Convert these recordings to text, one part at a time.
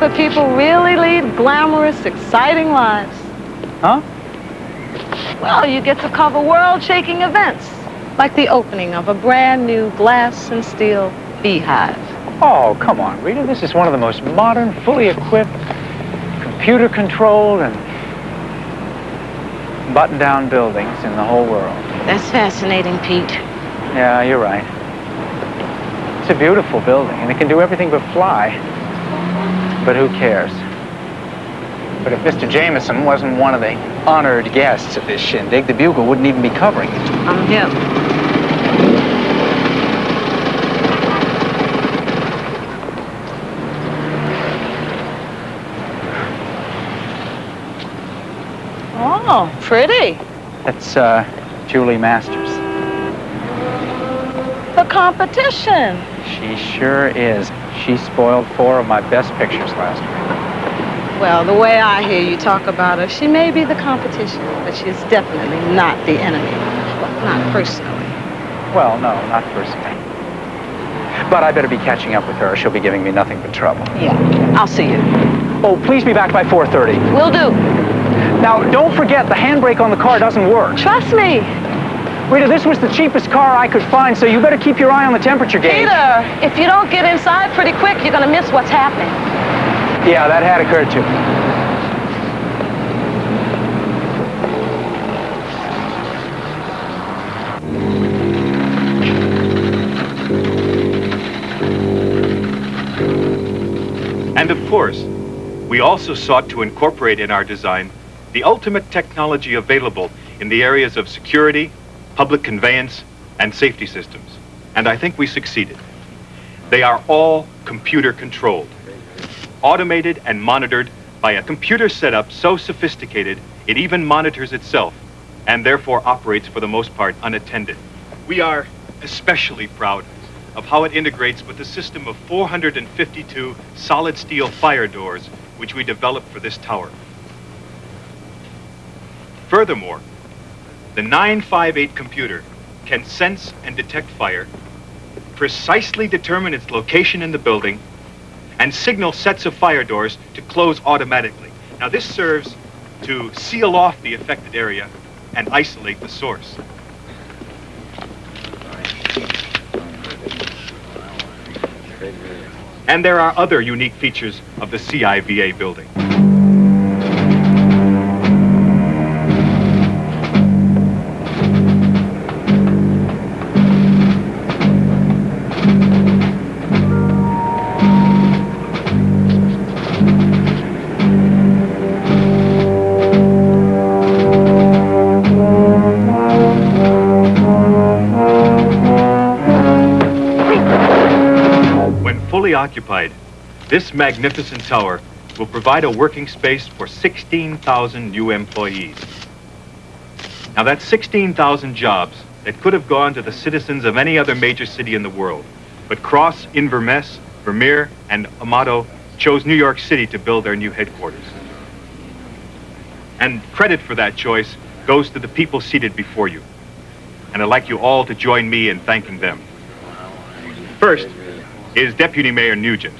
where people really lead glamorous, exciting lives. Huh? Well, you get to cover world-shaking events, like the opening of a brand new glass and steel beehive. Oh, come on, Rita. This is one of the most modern, fully equipped, computer-controlled, and button-down buildings in the whole world. That's fascinating, Pete. Yeah, you're right. It's a beautiful building, and it can do everything but fly. But who cares? But if Mr. Jameson wasn't one of the honored guests at this shindig, the Bugle wouldn't even be covering it. I'm hip. Oh, pretty. That's, Julie Masters. The competition. She sure is. She spoiled 4 of my best pictures last week. Well, the way I hear you talk about her, she may be the competition, but she's definitely not the enemy. Well, not personally. Well, no, not personally. But I better be catching up with her. She'll be giving me nothing but trouble. Yeah, I'll see you. Oh, please be back by 4:30. Will do. Now, don't forget, the handbrake on the car doesn't work. Trust me. Rita, this was the cheapest car I could find, so you better keep your eye on the temperature gauge. Peter, if you don't get inside pretty quick, you're gonna miss what's happening. Yeah, that had occurred to me. And of course, we also sought to incorporate in our design the ultimate technology available in the areas of security, public conveyance, and safety systems. And I think we succeeded. They are all computer controlled, automated and monitored by a computer setup so sophisticated it even monitors itself and therefore operates for the most part unattended. We are especially proud of how it integrates with the system of 452 solid steel fire doors which we developed for this tower. Furthermore, the 958 computer can sense and detect fire, precisely determine its location in the building, and signal sets of fire doors to close automatically. Now this serves to seal off the affected area and isolate the source. And there are other unique features of the CIVA building. Occupied, this magnificent tower will provide a working space for 16,000 new employees. Now that's 16,000 jobs that could have gone to the citizens of any other major city in the world. But Cross, Inverness, Vermeer, and Amato chose New York City to build their new headquarters. And credit for that choice goes to the people seated before you. And I'd like you all to join me in thanking them. First is Deputy Mayor Nugent.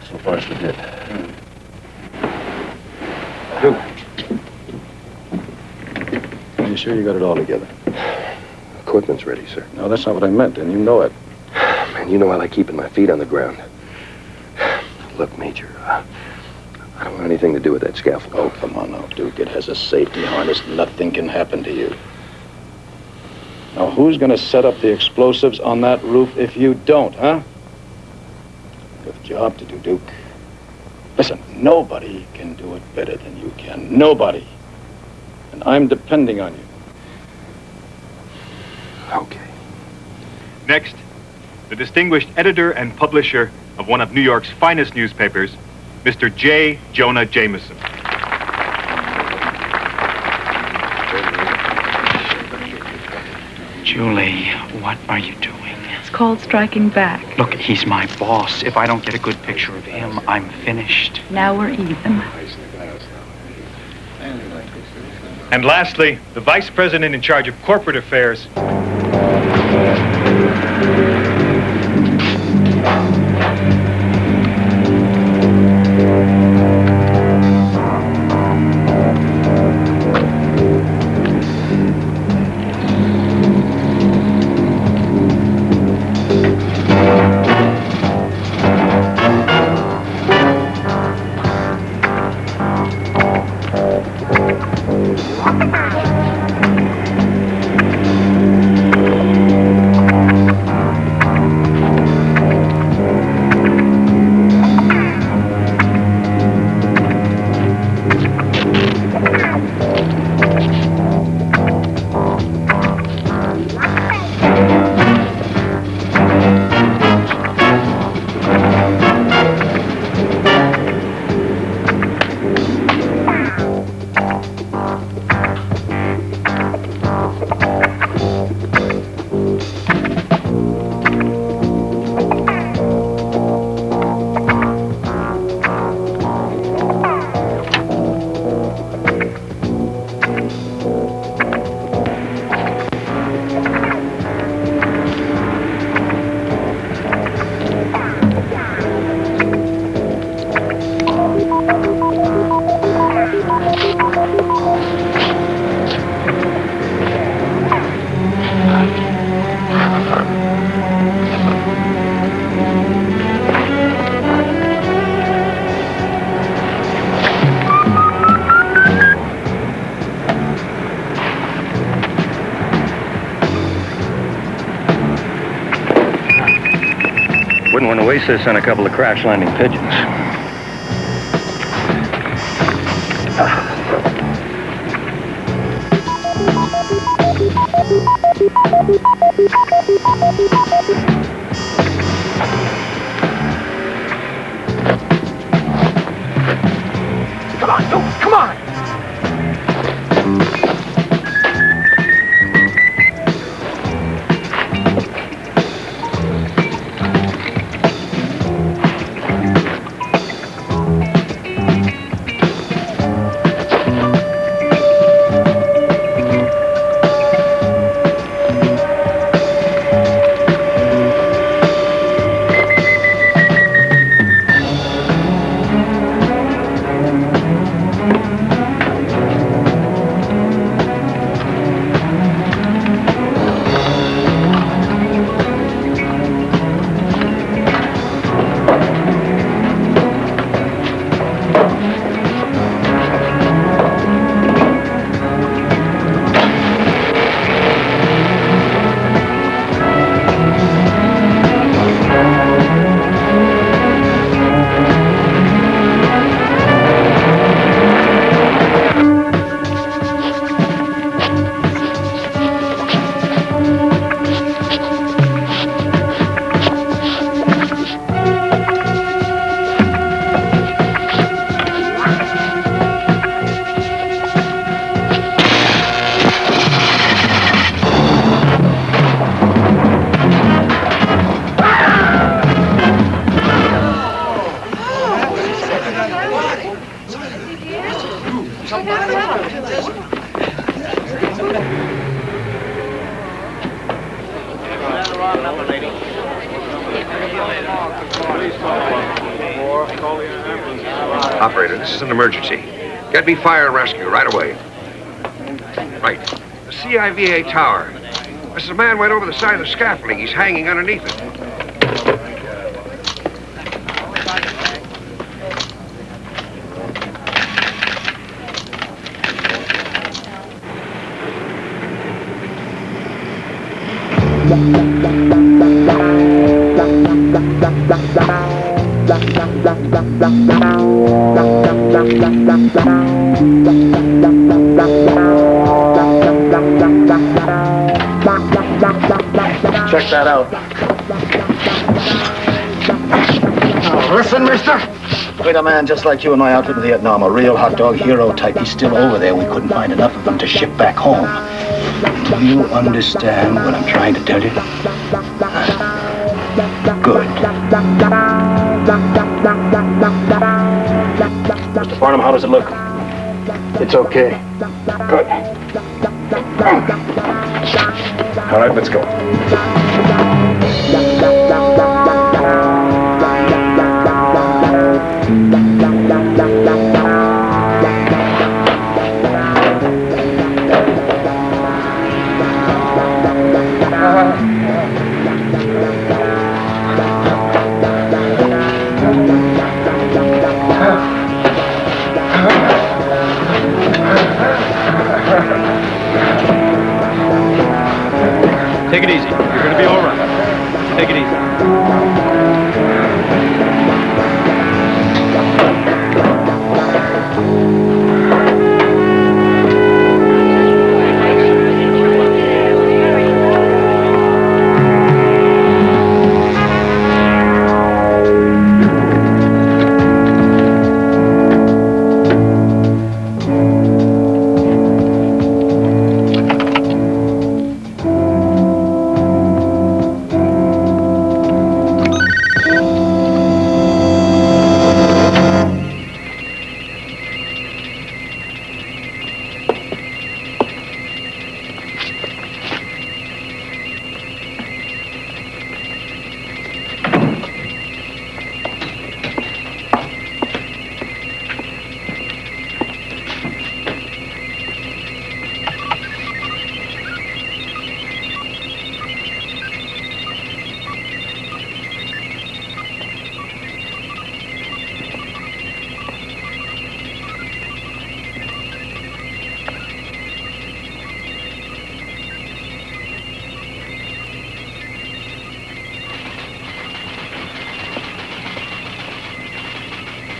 So far, so good. Duke. Are you sure you got it all together? Equipment's ready, sir. No, that's not what I meant, and you know it. Man, you know I like keeping my feet on the ground. Look, Major, I don't want anything to do with that scaffold. Oh, come on now, Duke. It has a safety harness. Nothing can happen to you. Now, who's going to set up the explosives on that roof if you don't, huh? You have a job to do, Duke. Listen, nobody can do it better than you can. Nobody. And I'm depending on you. Okay. Next, the distinguished editor and publisher of one of New York's finest newspapers, Mr. J. Jonah Jameson. Julie, what are you doing? It's called striking back. Look, he's my boss. If I don't get a good picture of him, I'm finished. Now we're even. And lastly, the Vice President in charge of corporate affairs, Wouldn't want to waste this on a couple of crash landing pigeons. Come on, go, come on! Operator, this is an emergency. Get me fire and rescue right away. Right. The CIVA tower. There's a man went over the side of the scaffolding. He's hanging underneath it. Check that out. Now, listen, mister. We had a man just like you in my outfit in Vietnam, a real hot dog hero type. He's still over there. We couldn't find enough of them to ship back home. Do you understand what I'm trying to tell you? Good. Mr. Barnum, how does it look? It's okay. Good. All right, let's go. easy. You're going to be all right. Take it easy.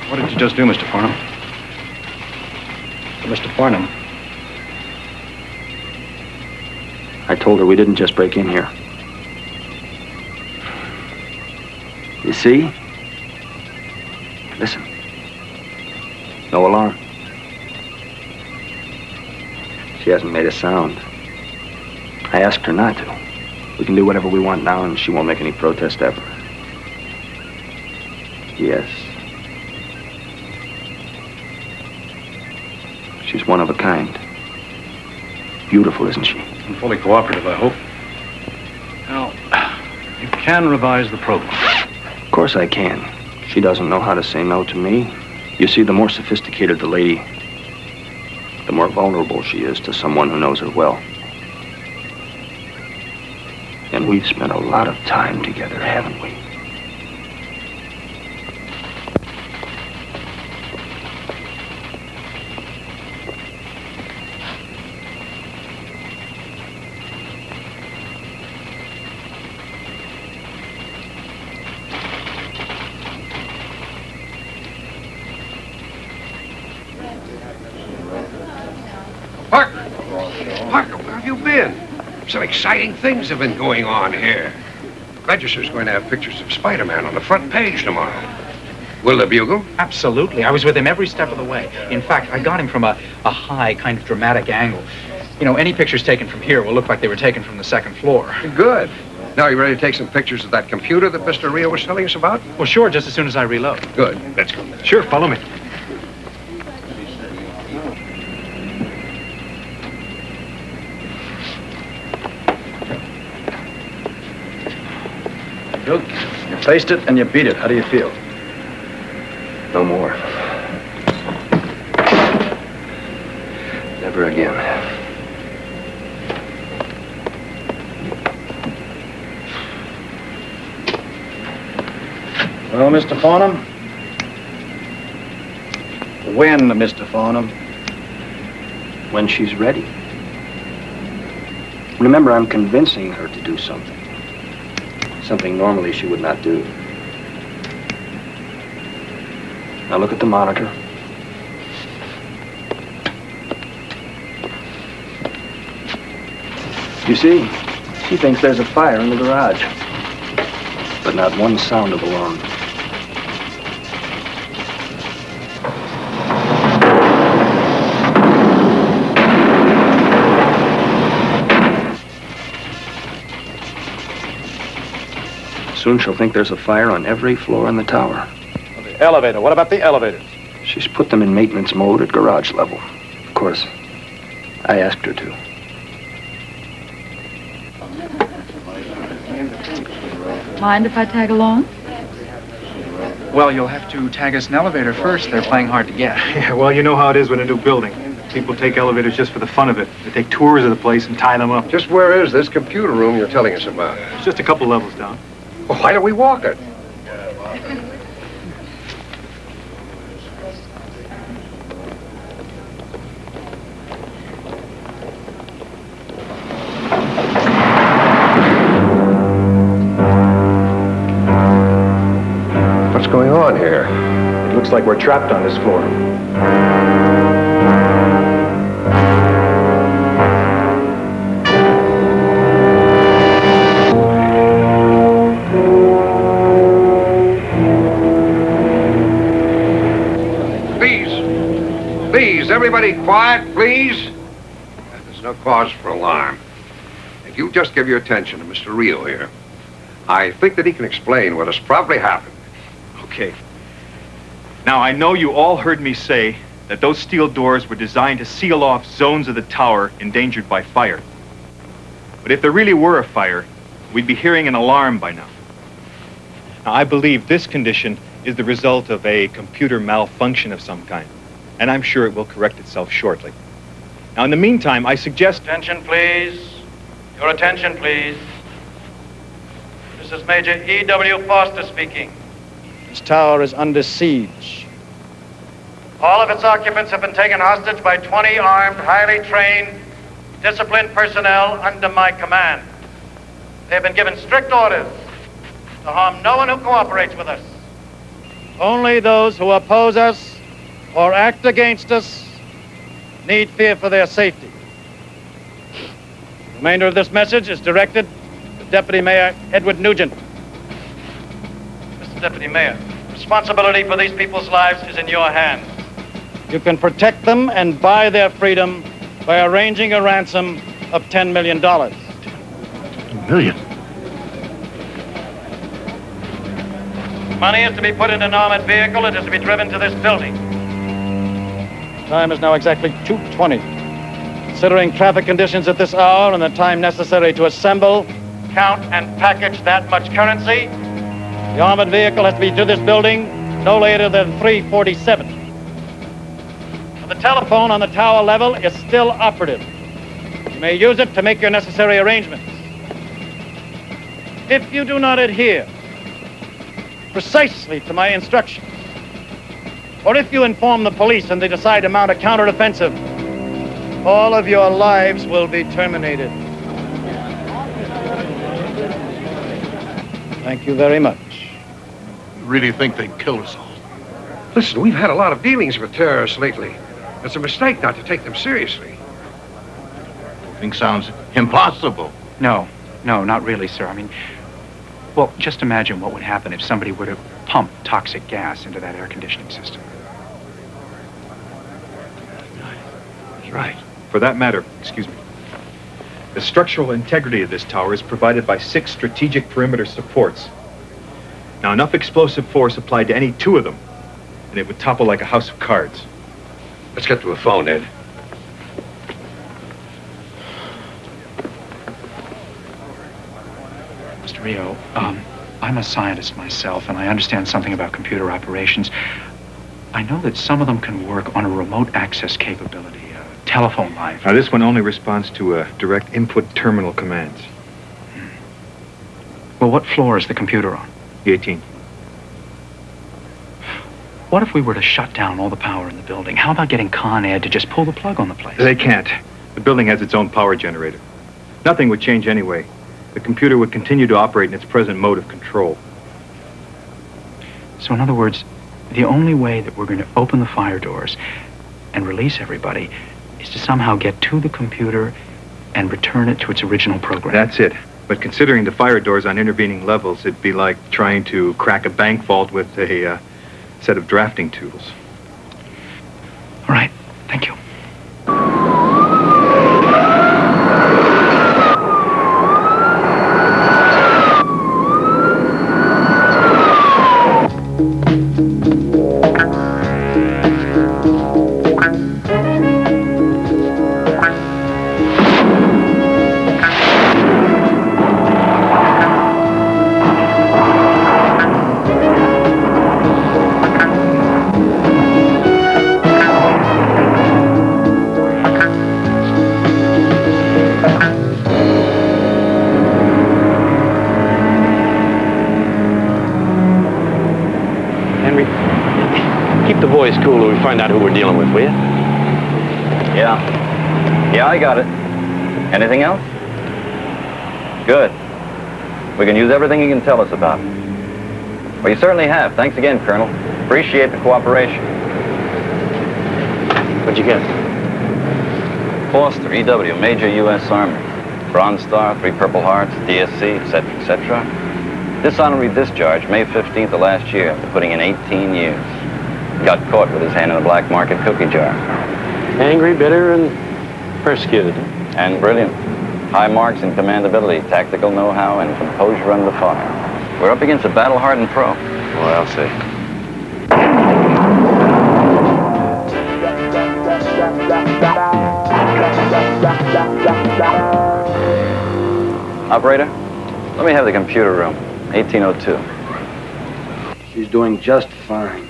What did you just do, Mr. Farnham? Mr. Farnham. I told her we didn't just break in here. You see? Listen. No alarm. She hasn't made a sound. I asked her not to. We can do whatever we want now, and she won't make any protest ever. Yes. She's one of a kind. Beautiful, isn't she? And fully cooperative, I hope. Now, you can revise the program. Of course I can. She doesn't know how to say no to me. You see, the more sophisticated the lady, the more vulnerable she is to someone who knows her well. And we've spent a lot of time together, haven't we? Parker, where have you been? Some exciting things have been going on here. Register's going to have pictures of Spiderman on the front page tomorrow. Will the Bugle? Absolutely. I was with him every step of the way. In fact, I got him from a high, kind of dramatic angle. You know, any pictures taken from here will look like they were taken from the second floor. Good. Now, you ready to take some pictures of that computer that Mr. Rio was telling us about? Well, sure, just as soon as I reload. Good. Let's go. Sure, follow me. Look, you faced it and you beat it. How do you feel? No more. Never again. Well, Mr. Farnham? When, Mr. Farnham? When she's ready. Remember, I'm convincing her to do something. Something normally she would not do. Now look at the monitor. You see, she thinks there's a fire in the garage. But not one sound of alarm. Soon she'll think there's a fire on every floor in the tower. Well, the elevator. What about the elevators? She's put them in maintenance mode at garage level. Of course, I asked her to. Mind if I tag along? Well, you'll have to tag us an elevator first. They're playing hard to get. Yeah, well, you know how it is with a new building. People take elevators just for the fun of it. They take tours of the place and tie them up. Just where is this computer room you're telling us about? It's just a couple levels down. Well, why don't we walk it? Looks like we're trapped on this floor. Please, everybody quiet, please. There's no cause for alarm. If you just give your attention to Mr. Rio here, I think that he can explain what has probably happened. Okay. Now, I know you all heard me say that those steel doors were designed to seal off zones of the tower endangered by fire. But if there really were a fire, we'd be hearing an alarm by now. Now, I believe this condition is the result of a computer malfunction of some kind, and I'm sure it will correct itself shortly. Now, in the meantime, I suggest... Attention, please. Your attention, please. This is Major E.W. Foster speaking. This tower is under siege. All of its occupants have been taken hostage by 20 armed, highly trained, disciplined personnel under my command. They have been given strict orders to harm no one who cooperates with us. Only those who oppose us or act against us need fear for their safety. The remainder of this message is directed to Deputy Mayor Edward Nugent. Mr. Deputy Mayor, responsibility for these people's lives is in your hands. You can protect them and buy their freedom by arranging a ransom of $10 million. $10 million? Money is to be put in an armored vehicle. It is to be driven to this building. Time is now exactly 2:20. Considering traffic conditions at this hour and the time necessary to assemble, Count and package that much currency. the armored vehicle has to be to this building no later than 3:47. The telephone on the tower level is still operative. You may use it to make your necessary arrangements. If you do not adhere precisely to my instructions, or if you inform the police and they decide to mount a counteroffensive, all of your lives will be terminated. Thank you very much. You really think they'd kill us all? Listen, we've had a lot of dealings with terrorists lately. It's a mistake not to take them seriously. Thing sounds impossible. No, not really, sir. I mean, well, just imagine what would happen if somebody were to pump toxic gas into that air conditioning system. That's right. For that matter, excuse me, the structural integrity of this tower is provided by 6 strategic perimeter supports. Now, enough explosive force applied to any 2 of them, and it would topple like a house of cards. Let's get to a phone, Ed. Mr. Rio, I'm a scientist myself, and I understand something about computer operations. I know that some of them can work on a remote access capability, a telephone line. Now, this one only responds to direct input terminal commands. Well, what floor is the computer on? The 18th. What if we were to shut down all the power in the building? How about getting Con Ed to just pull the plug on the place? They can't. The building has its own power generator. Nothing would change anyway. The computer would continue to operate in its present mode of control. So in other words, the only way that we're going to open the fire doors and release everybody is to somehow get to the computer and return it to its original program. That's it. But considering the fire doors on intervening levels, it'd be like trying to crack a bank vault with a set of drafting tools. All right. Thank you. Cool till we find out who we're dealing with, will you? Yeah, I got it. Anything else? Good. We can use everything you can tell us about. Well, you certainly have. Thanks again, Colonel. Appreciate the cooperation. What'd you get? Foster, EW, Major U.S. Army. Bronze Star, 3 Purple Hearts, DSC, etc., etc. Dishonorary discharge, May 15th of last year, after putting in 18 years. Got caught with his hand in a black market cookie jar. Angry, bitter, and persecuted. And brilliant. High marks in commandability, tactical know-how, and composure under fire. We're up against a battle-hardened pro. Well, I'll see. Operator, let me have the computer room, 1802. She's doing just fine.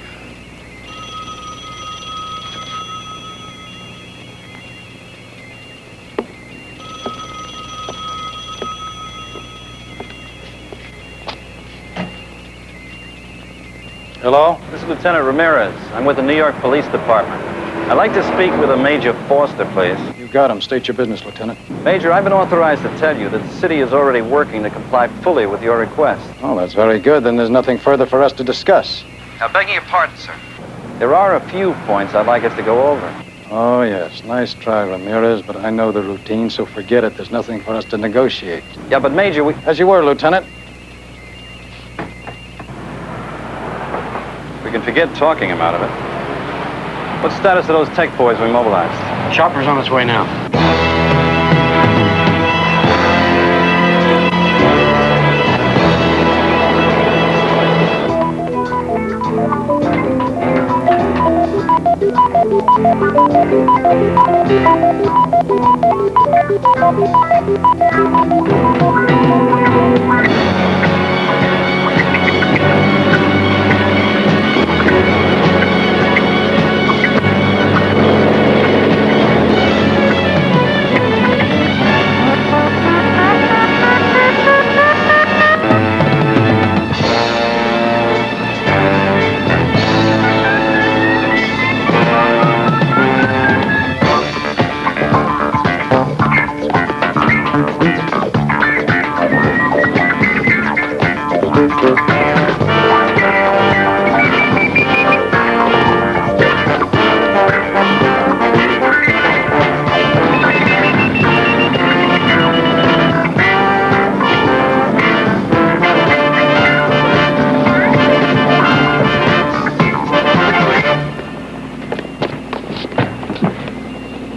Hello? This is Lieutenant Ramirez. I'm with the New York Police Department. I'd like to speak with a Major Foster, please. You got him. State your business, Lieutenant. Major, I've been authorized to tell you that the city is already working to comply fully with your request. Oh, that's very good. Then there's nothing further for us to discuss. Now, begging your pardon, sir. There are a few points I'd like us to go over. Oh, yes. Nice try, Ramirez, but I know the routine, so forget it. There's nothing for us to negotiate. Yeah, but Major, we... As you were, Lieutenant. We can forget talking him out of it. What status of those tech boys we mobilized? Chopper's on its way now.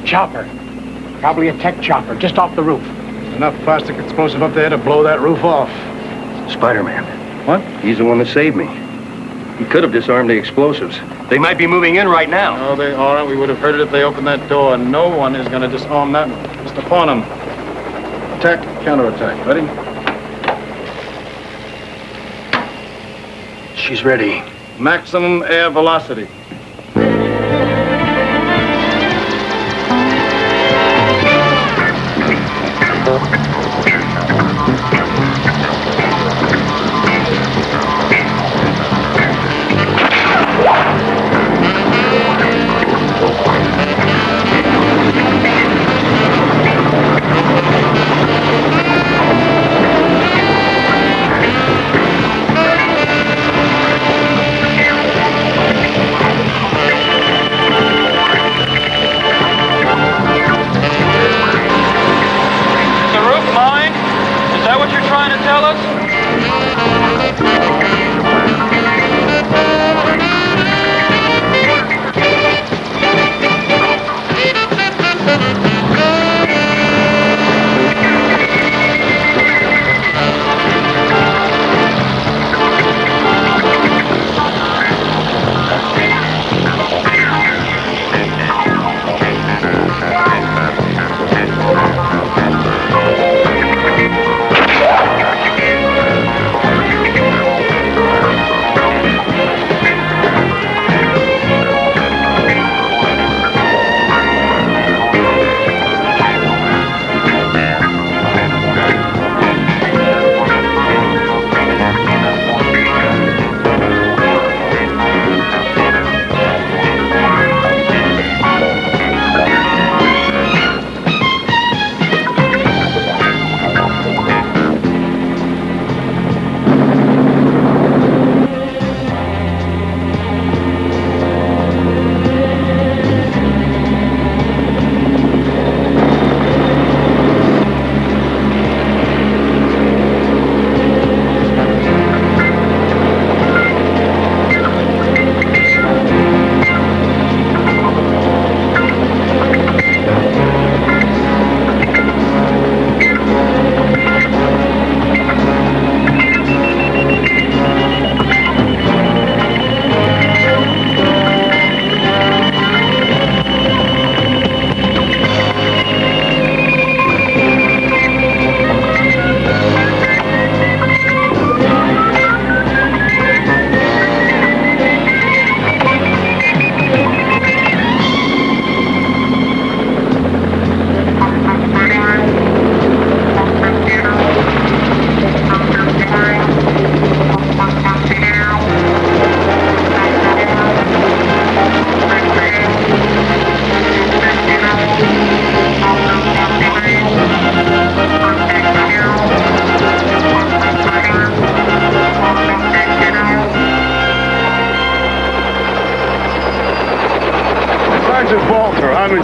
Chopper. Probably a tech chopper, just off the roof. Enough plastic explosive up there to blow that roof off. Spiderman. What? He's the one that saved me. He could have disarmed the explosives. They might be moving in right now. No, they aren't. We would have heard it if they opened that door. No one is going to disarm that one. Mr. Farnham. Attack, counterattack. Ready? She's ready. Maximum air velocity.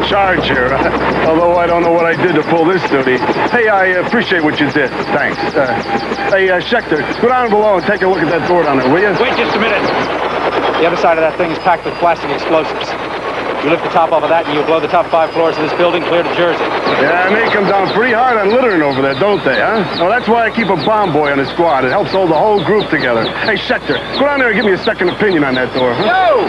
charge here, although I don't know what I did to pull this duty. Hey, I appreciate what you did. Thanks. Hey, Schechter, go down below and take a look at that door down there, will you? Wait just a minute. The other side of that thing is packed with plastic explosives. You lift the top off of that and you'll blow the top 5 floors of this building clear to Jersey. Yeah, and they come down pretty hard on littering over there, don't they, huh? Well, that's why I keep a bomb boy on the squad. It helps hold the whole group together. Hey, Schechter, go down there and give me a second opinion on that door, huh? Yo!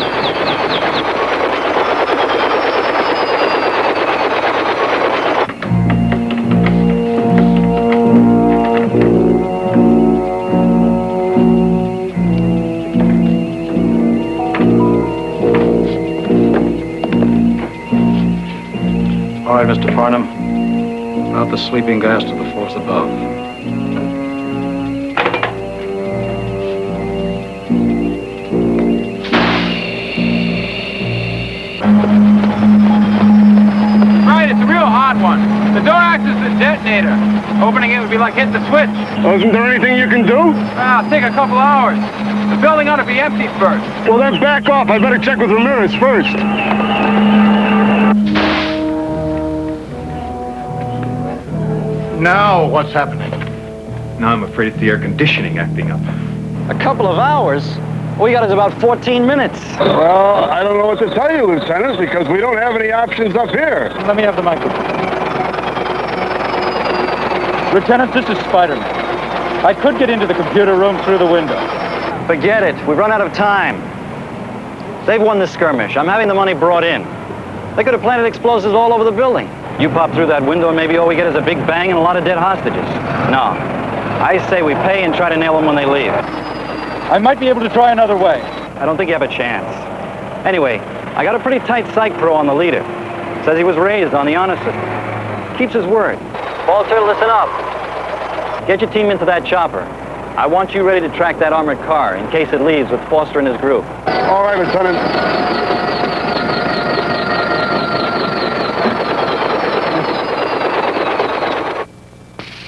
All right, Mr. Farnham. Out the sleeping gas to the floors above. Right, it's a real hot one. The door acts as the detonator. Opening it would be like hitting the switch. Oh, isn't there anything you can do? It'll take a couple hours. The building ought to be empty first. Well, then back off. I better check with Ramirez first. Now, what's happening? Now I'm afraid it's the air conditioning acting up. A couple of hours? All we got is about 14 minutes. Well, I don't know what to tell you, Lieutenant, because we don't have any options up here. Let me have the microphone. Lieutenant, this is Spiderman. I could get into the computer room through the window. Forget it. We've run out of time. They've won the skirmish. I'm having the money brought in. They could have planted explosives all over the building. You pop through that window and maybe all we get is a big bang and a lot of dead hostages. No. I say we pay and try to nail them when they leave. I might be able to try another way. I don't think you have a chance. Anyway, I got a pretty tight psych pro on the leader. Says he was raised on the honor system. Keeps his word. Walter, listen up. Get your team into that chopper. I want you ready to track that armored car in case it leaves with Foster and his group. All right, Lieutenant.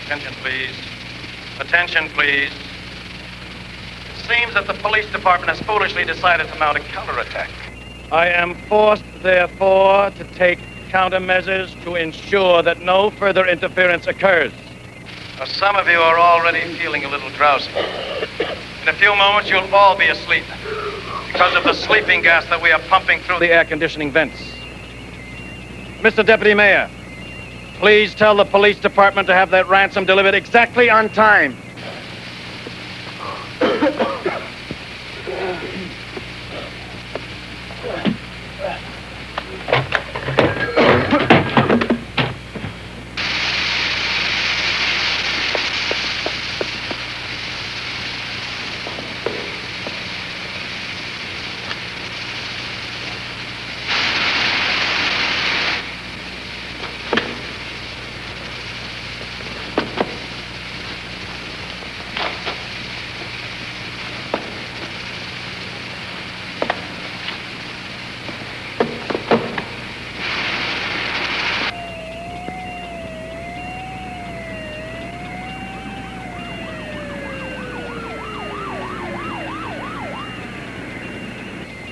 Attention, please. Attention, please. It seems that the police department has foolishly decided to mount a counterattack. I am forced, therefore, to take countermeasures to ensure that no further interference occurs. Now, some of you are already feeling a little drowsy. In a few moments, you'll all be asleep because of the sleeping gas that we are pumping through the air conditioning vents. Mr. Deputy Mayor, please tell the police department to have that ransom delivered exactly on time.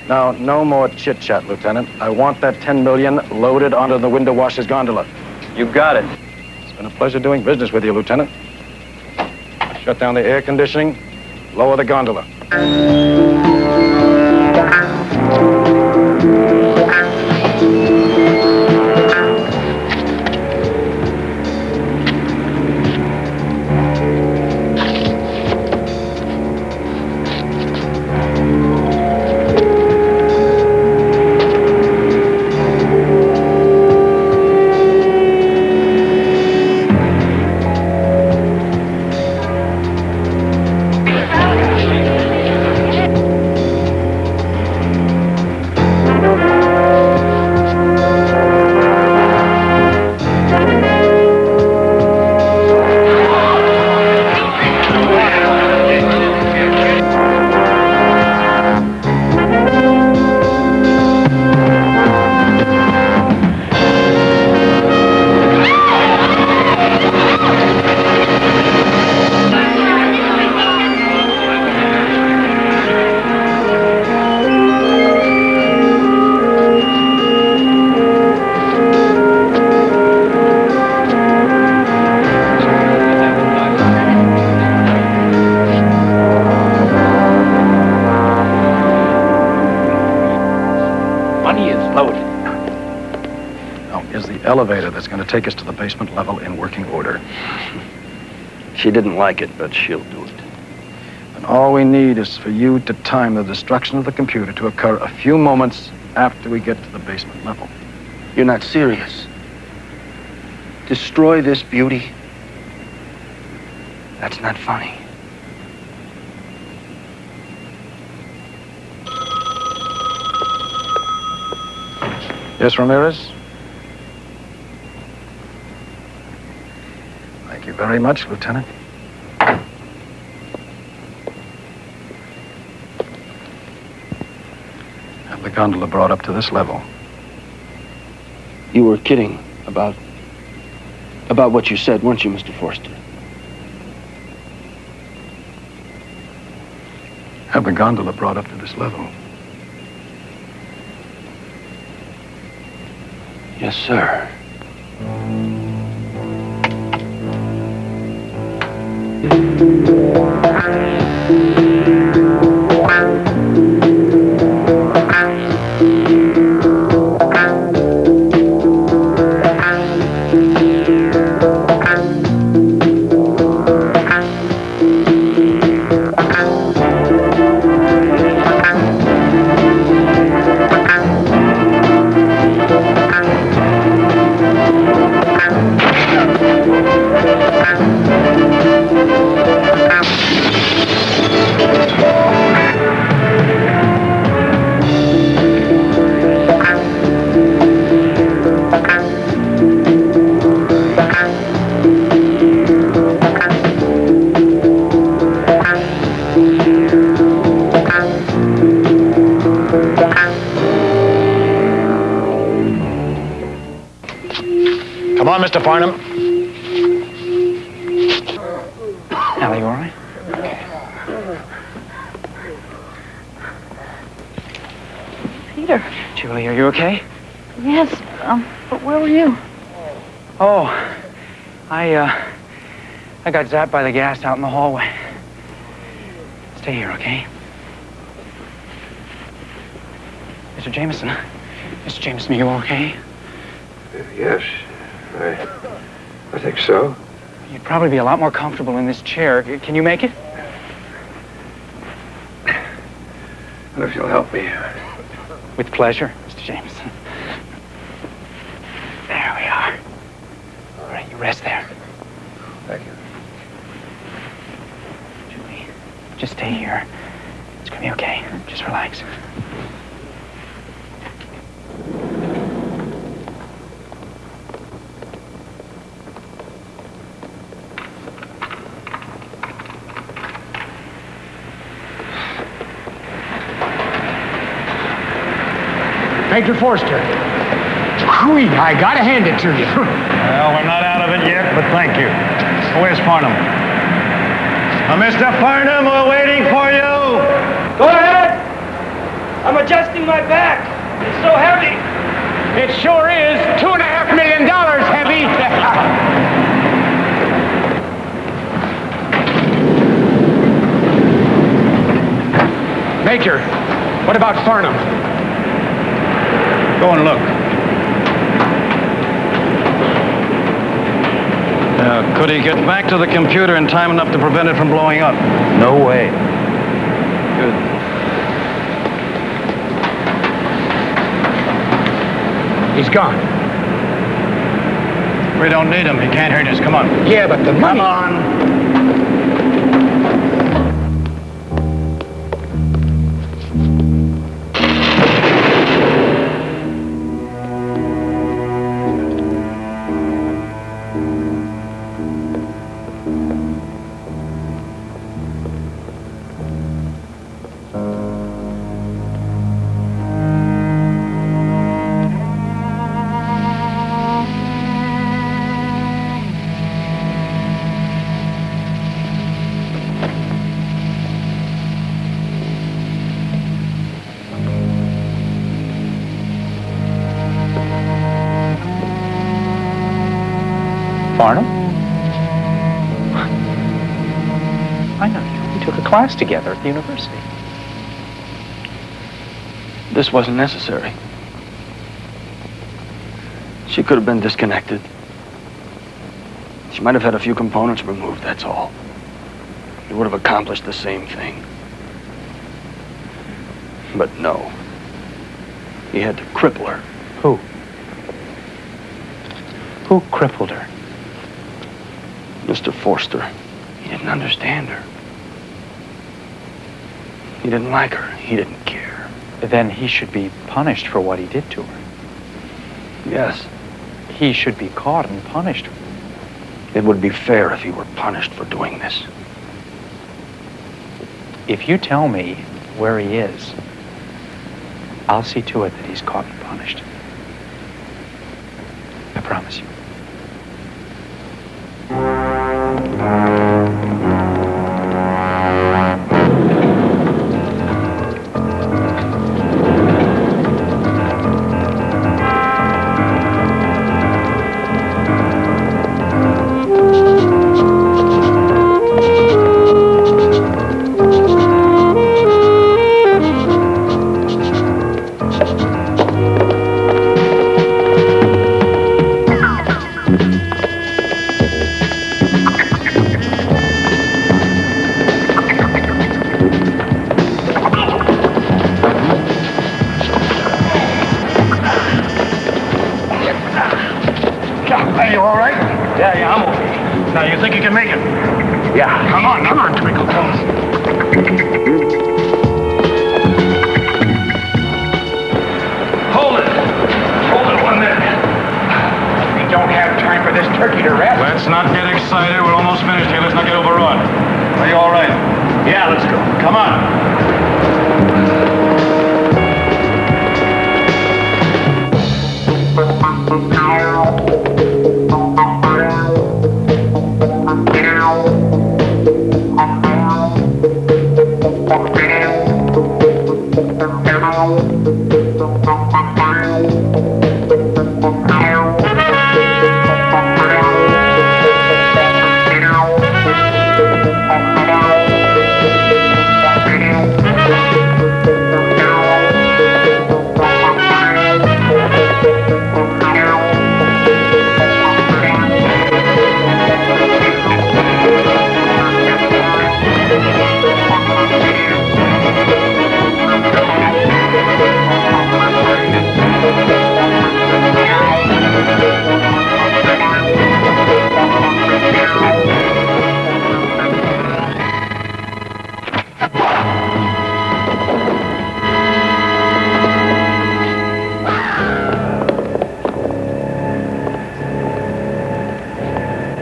Now, no more chit-chat, Lieutenant. I want that 10 million loaded onto the window washer's gondola. You got it. It's been a pleasure doing business with you, Lieutenant. Shut down the air conditioning, lower the gondola. elevator that's going to take us to the basement level in working order. She didn't like it, but she'll do it. And all we need is for you to time the destruction of the computer to occur a few moments after we get to the basement level. You're not serious. Destroy this beauty? That's not funny. Yes, Ramirez? Thank you very much, Lieutenant. Have the gondola brought up to this level. You were kidding about what you said, weren't you, Mr. Forster? Have the gondola brought up to this level. Yes, sir. Come on, Mr. Farnham. Allie, you all right? Peter. Julie, are you okay? Yes, but where were you? Oh, I got zapped by the gas out in the hallway. Stay here, okay? Mr. Jameson. Mr. Jameson, are you okay? Yes, I think so. You'd probably be a lot more comfortable in this chair. Can you make it? Well, if you'll help me. With pleasure, Mr. Jameson. There we are. All right, you rest there. Thank you. Julie, just stay here. It's gonna be okay. Just relax. Major Forster. Whee, I gotta hand it to you. Well, we're not out of it yet, but thank you. Where's Farnham? Mr. Farnham, we're waiting for you. Go ahead. I'm adjusting my back. It's so heavy. It sure is $2.5 million heavy. Major, what about Farnham? Go and look. Could he get back to the computer in time enough to prevent it from blowing up? No way. Good. He's gone. We don't need him. He can't hurt us. Come on. Yeah, but the money... Come on. Farnham? I know you. We took a class together at the university. This wasn't necessary. She could have been disconnected. She might have had a few components removed, that's all. It would have accomplished the same thing. But no. He had to cripple her. Who? Who crippled her? Mr. Forster. He didn't understand her. He didn't like her. He didn't care. Then he should be punished for what he did to her. Yes. He should be caught and punished. It would be fair if he were punished for doing this. If you tell me where he is, I'll see to it that he's caught and punished. I promise you. Are you all right? Yeah, I'm okay. Now, you think you can make it? Yeah. Come on, Twinkle Toes. Hold it 1 minute. We don't have time for this turkey to rest. Let's not get excited. We're almost finished here. Let's not get overrun. Are you all right? Yeah, let's go. Come on.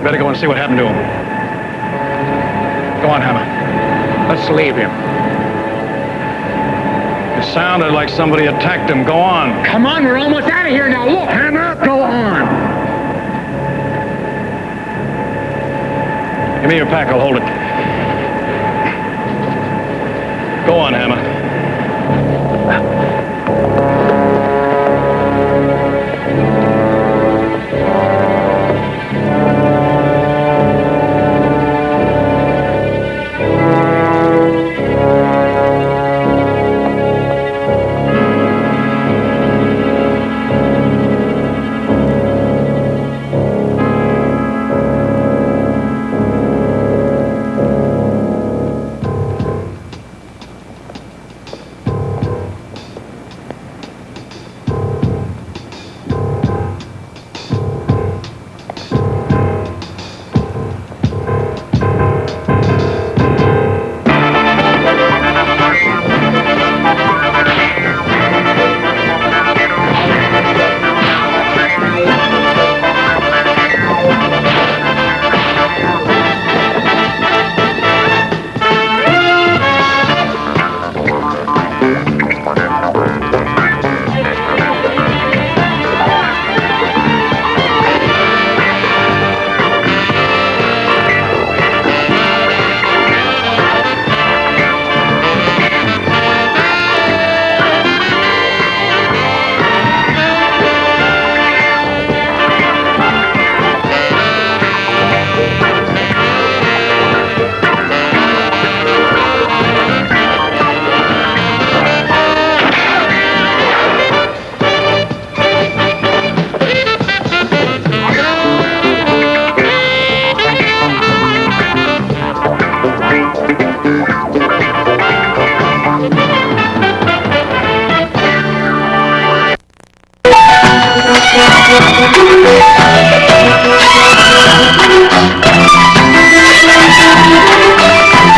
Better go and see what happened to him. Go on, Hammer. Let's leave him. It sounded like somebody attacked him. Go on. Come on, we're almost out of here now. Look, Hammer, go on. Give me your pack. I'll hold it. Go on, Hammer.